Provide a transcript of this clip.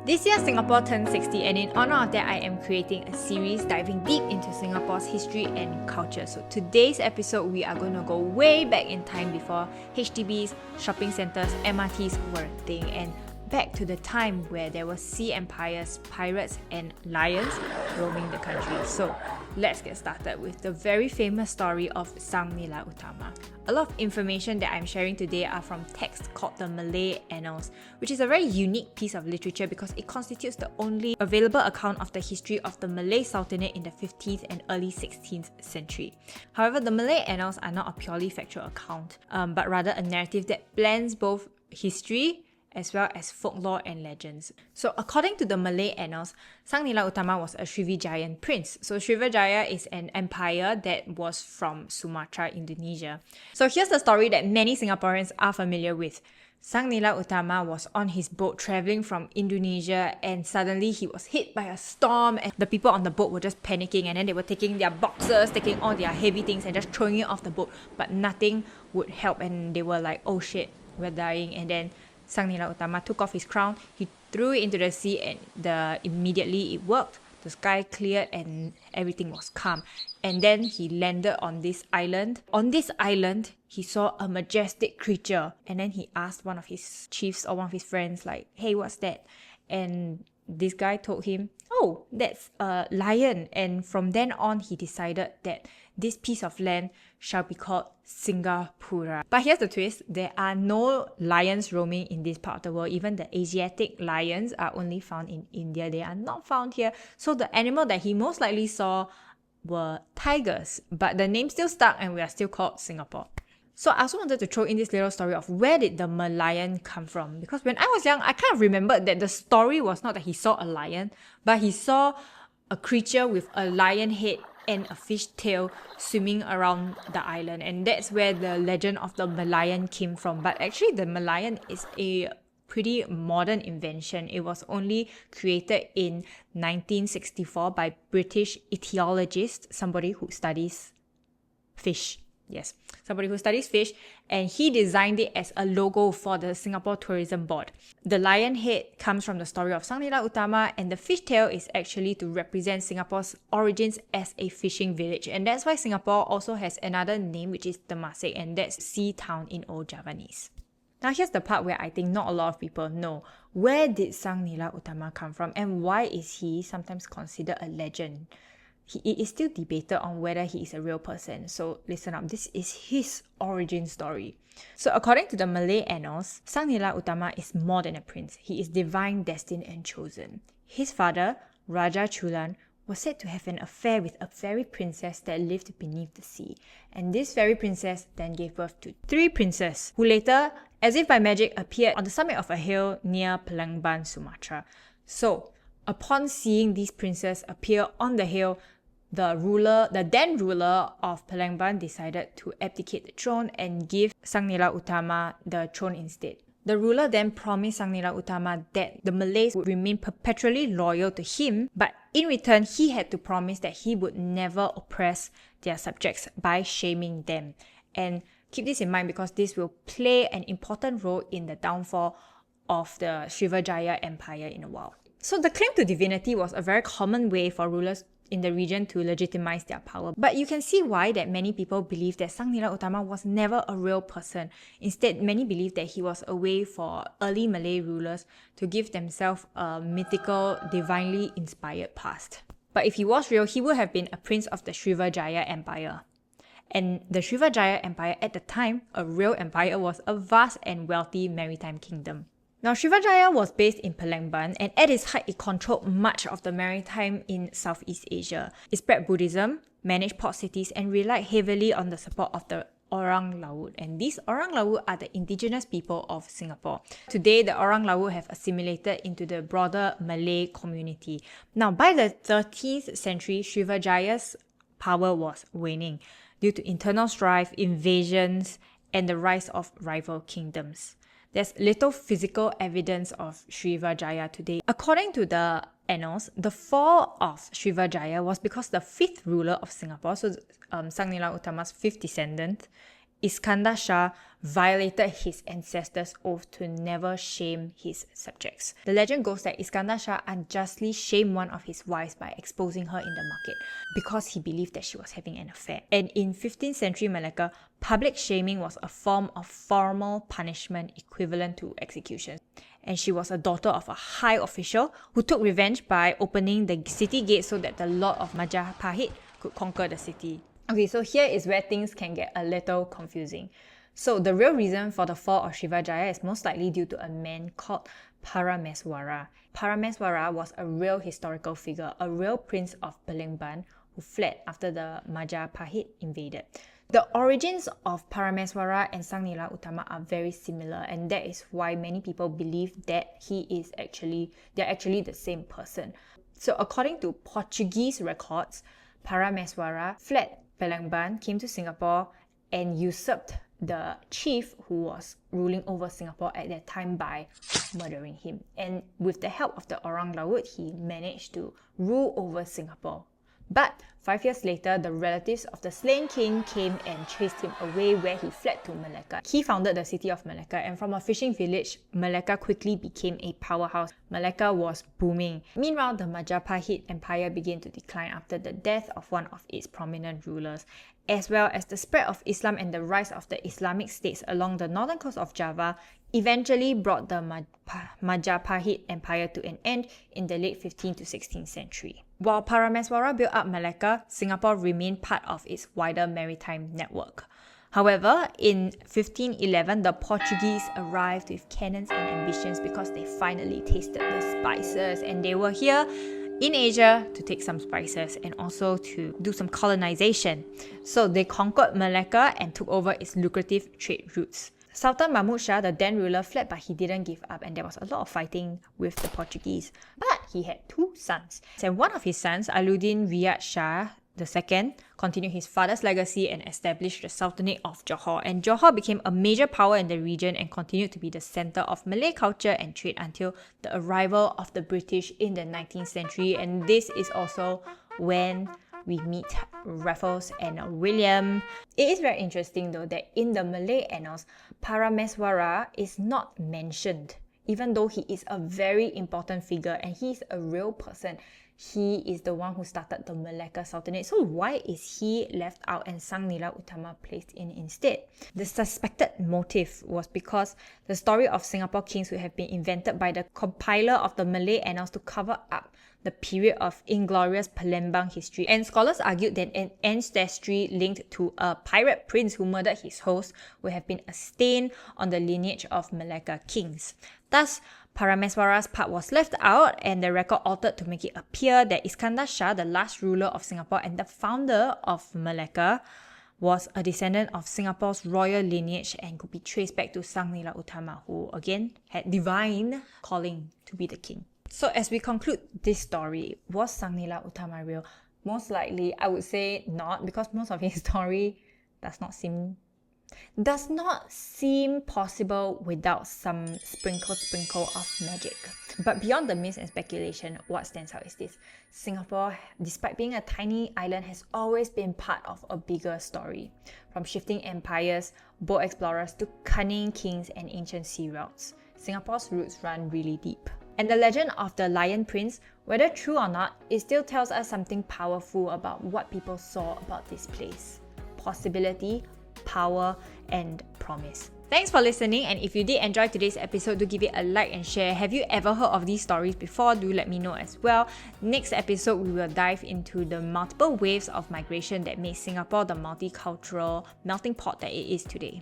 This year, Singapore turned 60, and in honor of that, I am creating a series diving deep into Singapore's history and culture. So today's episode, we are going to go way back in time before HDBs, shopping centres, MRTs were a thing, and back to the time where there were sea empires, pirates, and lions roaming the country. So let's get started with the very famous story of Sang Nila Utama. A lot of information that I'm sharing today are from texts called the Malay Annals, which is a very unique piece of literature because it constitutes the only available account of the history of the Malay Sultanate in the 15th and early 16th century. However, the Malay Annals are not a purely factual account, but rather a narrative that blends both history as well as folklore and legends. So according to the Malay Annals, Sang Nila Utama was a Srivijayan prince. So Srivijaya is an empire that was from Sumatra, Indonesia. So here's the story that many Singaporeans are familiar with. Sang Nila Utama was on his boat traveling from Indonesia, and suddenly he was hit by a storm, and the people on the boat were just panicking, and then they were taking their boxes, taking all their heavy things and just throwing it off the boat, but nothing would help, and they were like, oh shit, we're dying. And then Sang Nila Utama took off his crown, he threw it into the sea, and immediately it worked. The sky cleared and everything was calm. And then he landed on this island. On this island, he saw a majestic creature. And then he asked one of his chiefs or one of his friends, like, hey, what's that? And this guy told him, oh, that's a lion. And from then on, he decided that this piece of land shall be called Singapura. But here's the twist, there are no lions roaming in this part of the world. Even the Asiatic lions are only found in India. They are not found here. So the animal that he most likely saw were tigers. But the name still stuck and we are still called Singapore. So I also wanted to throw in this little story of where did the Malayan come from? Because when I was young, I kind of remembered that the story was not that he saw a lion, but he saw a creature with a lion head and a fish tail swimming around the island. And that's where the legend of the Malayan came from. But actually the Malayan is a pretty modern invention. It was only created in 1964 by British ichthyologist, somebody who studies fish. Yes, somebody who studies fish, and he designed it as a logo for the Singapore Tourism Board. The lion head comes from the story of Sang Nila Utama, and the fish tail is actually to represent Singapore's origins as a fishing village. And that's why Singapore also has another name, which is Temasek, and that's Sea Town in Old Javanese. Now here's the part where I think not a lot of people know. Where did Sang Nila Utama come from, and why is he sometimes considered a legend? It is still debated on whether he is a real person. So listen up, this is his origin story. So according to the Malay Annals, Sang Nila Utama is more than a prince. He is divine, destined and chosen. His father, Raja Chulan, was said to have an affair with a fairy princess that lived beneath the sea. And this fairy princess then gave birth to 3 princes, who later, as if by magic, appeared on the summit of a hill near Palembang, Sumatra. So upon seeing these princes appear on the hill, the then ruler of Palembang decided to abdicate the throne and give Sang Nila Utama the throne instead. The ruler then promised Sang Nila Utama that the Malays would remain perpetually loyal to him, but in return, he had to promise that he would never oppress their subjects by shaming them. And keep this in mind because this will play an important role in the downfall of the Srivijaya Empire in a while. So the claim to divinity was a very common way for rulers in the region to legitimize their power. But you can see why that many people believe that Sang Nila Utama was never a real person. Instead, many believe that he was a way for early Malay rulers to give themselves a mythical, divinely inspired past. But if he was real, he would have been a prince of the Srivijaya Empire. And the Srivijaya Empire at the time, a real empire, was a vast and wealthy maritime kingdom. Now, Srivijaya was based in Palembang, and at its height, it controlled much of the maritime in Southeast Asia. It spread Buddhism, managed port cities, and relied heavily on the support of the Orang Laut. And these Orang Laut are the indigenous people of Singapore. Today, the Orang Laut have assimilated into the broader Malay community. Now, by the 13th century, Srivijaya's power was waning due to internal strife, invasions, and the rise of rival kingdoms. There's little physical evidence of Srivijaya today. According to the annals, the fall of Srivijaya was because the 5th ruler of Singapore, so Sang Nila Utama's 5th descendant, Iskandar Shah violated his ancestors' oath to never shame his subjects. The legend goes that Iskandar Shah unjustly shamed one of his wives by exposing her in the market because he believed that she was having an affair. And in 15th century Malacca, public shaming was a form of formal punishment equivalent to execution. And she was a daughter of a high official who took revenge by opening the city gates so that the Lord of Majapahit could conquer the city. Okay, so here is where things can get a little confusing. So the real reason for the fall of Srivijaya is most likely due to a man called Parameswara. Parameswara was a real historical figure, a real prince of Palembang who fled after the Majapahit invaded. The origins of Parameswara and Sang Nila Utama are very similar, and that is why many people believe that they're actually the same person. So according to Portuguese records, Parameswara fled Palembang, came to Singapore and usurped the chief who was ruling over Singapore at that time by murdering him. And with the help of the Orang Laut, he managed to rule over Singapore. But 5 years later, the relatives of the slain king came and chased him away, where he fled to Malacca. He founded the city of Malacca, and from a fishing village, Malacca quickly became a powerhouse. Malacca was booming. Meanwhile, the Majapahit Empire began to decline after the death of one of its prominent rulers, as well as the spread of Islam and the rise of the Islamic states along the northern coast of Java eventually brought the Majapahit Empire to an end in the late 15th to 16th century. While Parameswara built up Malacca, Singapore remained part of its wider maritime network. However, in 1511, the Portuguese arrived with cannons and ambitions because they finally tasted the spices, and they were here in Asia to take some spices and also to do some colonization. So they conquered Malacca and took over its lucrative trade routes. Sultan Mahmud Shah, the then ruler, fled, but he didn't give up, and there was a lot of fighting with the Portuguese. But he had 2 sons. And one of his sons, Alauddin Riyad Shah II, continued his father's legacy and established the Sultanate of Johor. And Johor became a major power in the region and continued to be the center of Malay culture and trade until the arrival of the British in the 19th century. And this is also when we meet Raffles and William. It is very interesting though that in the Malay annals, Parameswara is not mentioned, even though he is a very important figure and he is a real person. He is the one who started the Malacca Sultanate. So why is he left out and Sang Nila Utama placed in instead? The suspected motive was because the story of Singapore kings would have been invented by the compiler of the Malay annals to cover up the period of inglorious Palembang history. And scholars argued that an ancestry linked to a pirate prince who murdered his host would have been a stain on the lineage of Malacca kings. Thus, Parameswara's part was left out and the record altered to make it appear that Iskandar Shah, the last ruler of Singapore and the founder of Malacca, was a descendant of Singapore's royal lineage and could be traced back to Sang Nila Utama, who again had divine calling to be the king. So as we conclude this story, was Sang Nila Utama real? Most likely, I would say not, because most of his story does not seem possible without some sprinkle of magic. But beyond the myths and speculation, what stands out is this: Singapore, despite being a tiny island, has always been part of a bigger story. From shifting empires, bold explorers to cunning kings and ancient sea routes, Singapore's roots run really deep. And the legend of the Lion Prince, whether true or not, it still tells us something powerful about what people saw about this place. Possibility, power, and promise. Thanks for listening, and if you did enjoy today's episode, do give it a like and share. Have you ever heard of these stories before? Do let me know as well. Next episode, we will dive into the multiple waves of migration that made Singapore the multicultural melting pot that it is today.